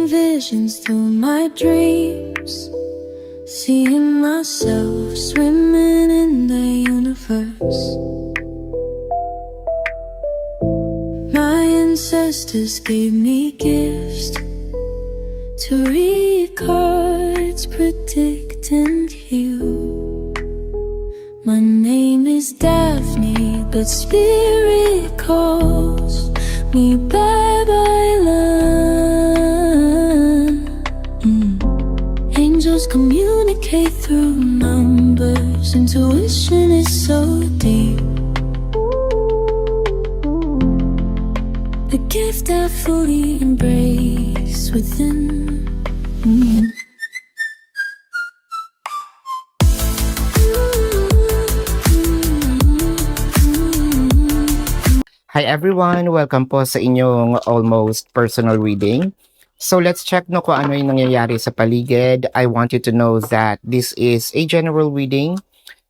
visions through my dreams, seeing myself swimming in the universe. My ancestors gave me gifts to read cards, predict and heal. My name is Daphne, but spirit calls me Babylon. Angels communicate through numbers. Intuition is so deep. The gift I fully embrace within. Hi everyone! Welcome po sa inyong almost personal reading. So let's check no kung ano yung nangyayari sa paligid. I want you to know that this is a general reading.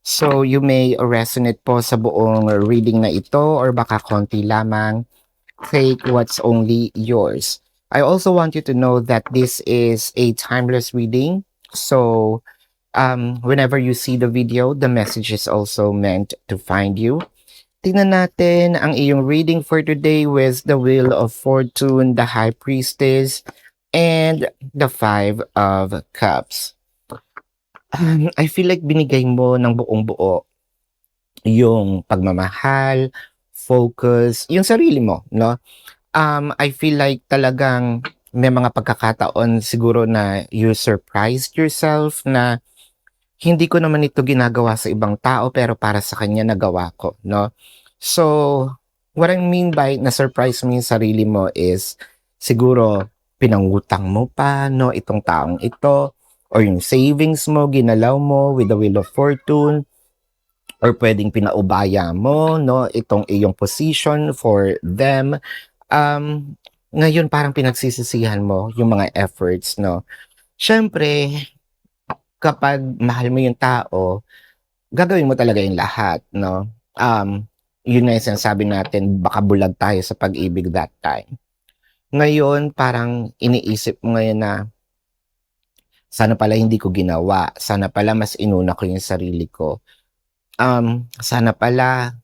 So you may resonate po sa buong reading na ito or baka konti lamang. Take what's only yours. I also want you to know that this is a timeless reading. So whenever you see the video, the message is also meant to find you. Tingnan natin ang iyong reading for today with the Wheel of Fortune, the High Priestess, and the Five of Cups. I feel like binigay mo ng buong buo yung pagmamahal, focus, yung sarili mo, no? I feel like talagang may mga pagkakataon siguro na you surprised yourself na hindi ko naman ito ginagawa sa ibang tao pero para sa kanya nagawa ko, no? So, what I mean by na-surprise mo yung sarili mo is siguro pinangutang mo pa, no, itong taong ito or yung savings mo, ginalaw mo with the Wheel of Fortune or pwedeng pinaubaya mo, no, itong iyong position for them. Ngayon parang pinagsisisihan mo yung mga efforts, no? Syempre, kapag mahal mo yung tao, gagawin mo talaga yung lahat, no? Yun na yung sinasabi natin, baka bulag tayo sa pag-ibig that time. Ngayon, parang iniisip mo ngayon na, sana pala hindi ko ginawa, sana pala mas inuna ko yung sarili ko. Sana pala,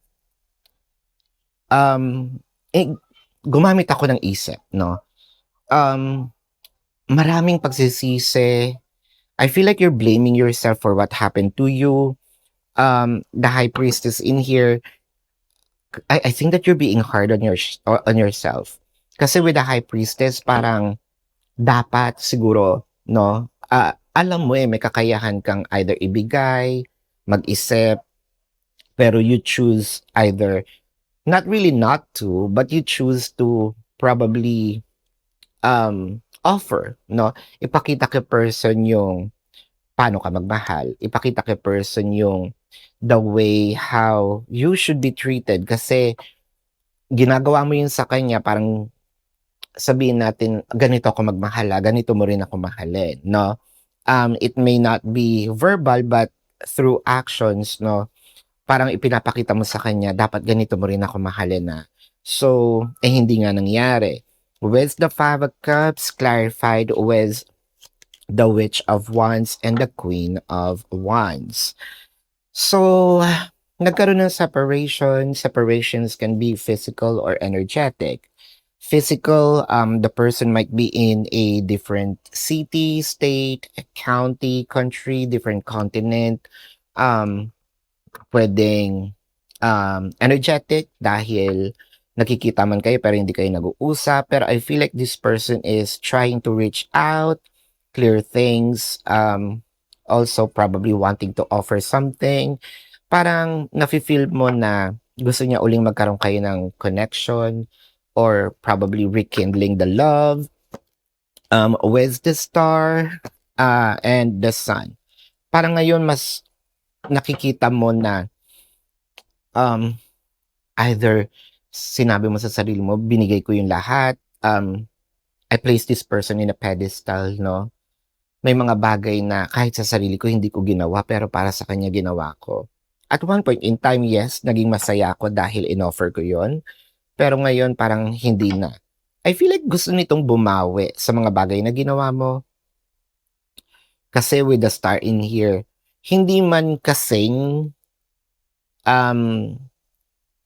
gumamit ako ng isip, no? Maraming pagsisisi. I feel like you're blaming yourself for what happened to you. The High Priestess in here, I think that you're being hard on yourself. Kasi with the High Priestess, parang dapat siguro, no? Alam mo may kakayahan kang either ibigay, mag-isip, pero you choose either, not really not to, but you choose to probably offer, no? Ipakita kay person yung paano ka magmahal. Ipakita kay person yung the way how you should be treated. Kasi ginagawa mo yun sa kanya, parang sabihin natin, ganito ako magmahal, ganito mo rin ako mahalin, no? It may not be verbal, but through actions, no? Parang ipinapakita mo sa kanya, dapat ganito mo rin ako mahalin na. So, hindi nga nangyari. With the Five of Cups, clarified with the Witch of Wands and the Queen of Wands. So, nagkaroon ng separation. Separations can be physical or energetic. Physical, the person might be in a different city, state, county, country, different continent. Pwedeng energetic dahil nakikita man kayo pero hindi kayo nag-uusap. Pero I feel like this person is trying to reach out, clear things, also probably wanting to offer something. Parang nafe-feel mo na gusto niya uling magkaroon kayo ng connection or probably rekindling the love. With the Star and the Sun. Parang ngayon mas nakikita mo na either sinabi mo sa sarili mo, binigay ko yung lahat, I place this person in a pedestal, no? May mga bagay na kahit sa sarili ko hindi ko ginawa pero para sa kanya ginawa ko. At one point in time, yes, naging masaya ako dahil in-offer ko yon. Pero ngayon parang hindi na. I feel like gusto nitong bumawi sa mga bagay na ginawa mo. Kasi with the star in here, hindi man kasing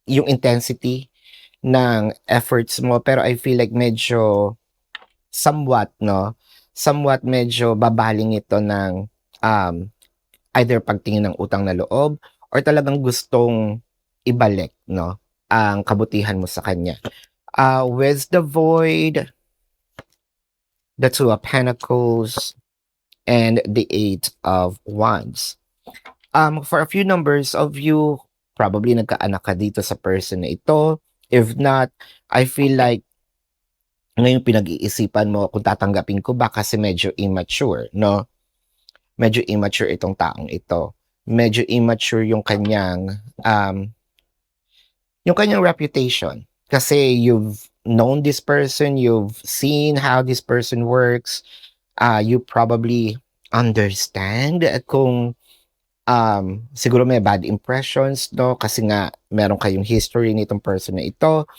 yung intensity ng efforts mo, pero I feel like medyo somewhat, no? Somewhat medyo babaling ito ng either pagtingin ng utang na loob or talagang gustong ibalik, no? Ang kabutihan mo sa kanya. With the void, the Two of Pentacles, and the Eight of Wands. For a few numbers of you, probably nagkaanak ka dito sa person na ito. If not, I feel like ngayon pinag-iisipan mo kung tatanggapin ko ba kasi medyo immature, no? Medyo immature itong taong ito. Medyo immature yung kanyang reputation. Kasi you've known this person, you've seen how this person works, you probably understand kung siguro may bad impressions, no? Kasi nga meron kayong history nitong person na ito,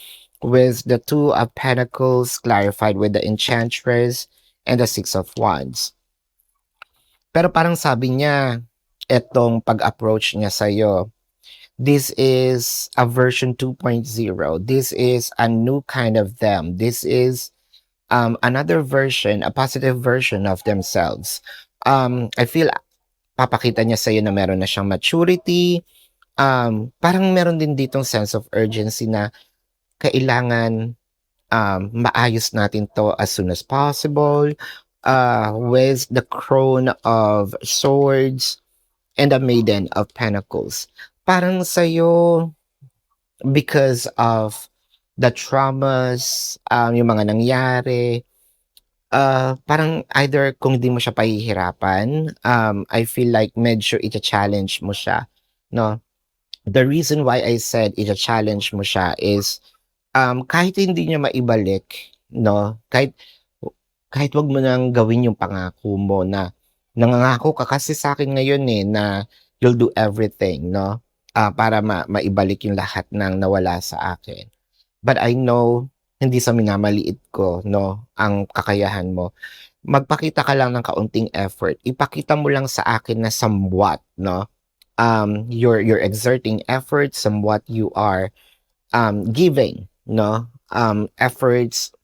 with the Two of Pentacles clarified with the Enchantress and the Six of Wands. Pero parang sabi niya, etong pag-approach niya sa'yo, this is a version 2.0. This is a new kind of them. This is another version, a positive version of themselves. I feel papakita niya sa'yo na meron na siyang maturity. Parang meron din ditong sense of urgency na kailangan maayos natin to as soon as possible. With the Crown of Swords and the Maiden of Pentacles. Parang sa'yo, because of the traumas, yung mga nangyari, parang either kung hindi mo siya pahihirapan, I feel like medyo ita-challenge mo siya, no? The reason why I said ita-challenge mo siya is, kahit hindi niya maibalik, no? Kahit wag mo nang gawin yung pangako mo na nangangako ka kasi sa akin ngayon na you'll do everything, no? Para maibalik yung lahat ng nawala sa akin. But I know, hindi sa minamaliit ko, no, ang kakayahan mo. Magpakita ka lang ng kaunting effort. Ipakita mo lang sa akin na somewhat, no? You're exerting effort, somewhat you are giving, no? Efforts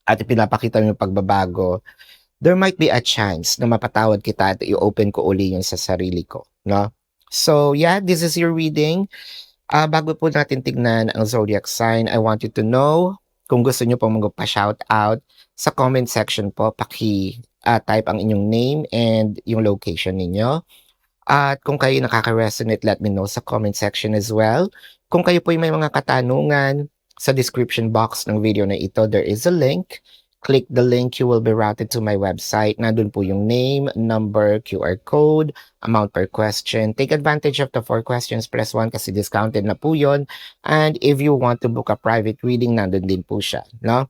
at pinapakita mo yung pagbabago. There might be a chance na mapatawad kita at i-open ko uli yung sa sarili ko, no? So, yeah, this is your reading. Bago po natin tignan ang zodiac sign, I want you to know, kung gusto nyo pong magpa-shoutout, sa comment section po, type ang inyong name and yung location ninyo. At kung kayo nakaka-resonate, let me know sa comment section as well. Kung kayo po may mga katanungan, sa description box ng video na ito, there is a link. Click the link, you will be routed to my website. Nandun po yung name, number, QR code, amount per question. Take advantage of the 4 questions plus 1 kasi discounted na po yun. And if you want to book a private reading, nandun din po siya, no?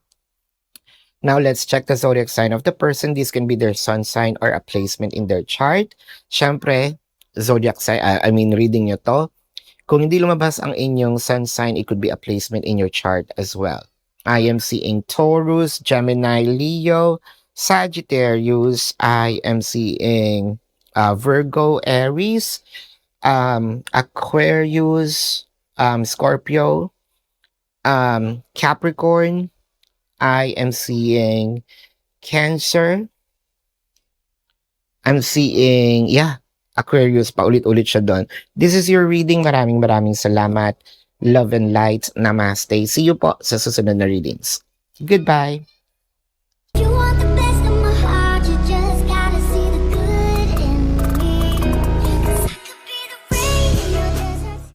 Now, let's check the zodiac sign of the person. This can be their sun sign or a placement in their chart. Siyempre, zodiac sign, reading nyo to. Kung hindi lumabas ang inyong sun sign, it could be a placement in your chart as well. I am seeing Taurus, Gemini, Leo, Sagittarius. I am seeing Virgo, Aries, Aquarius, Scorpio, Capricorn. I am seeing Cancer. I'm seeing, Aquarius, paulit-ulit siya doon. This is your reading. Maraming salamat. Love and light. Namaste. See you po sa susunod na readings. Goodbye.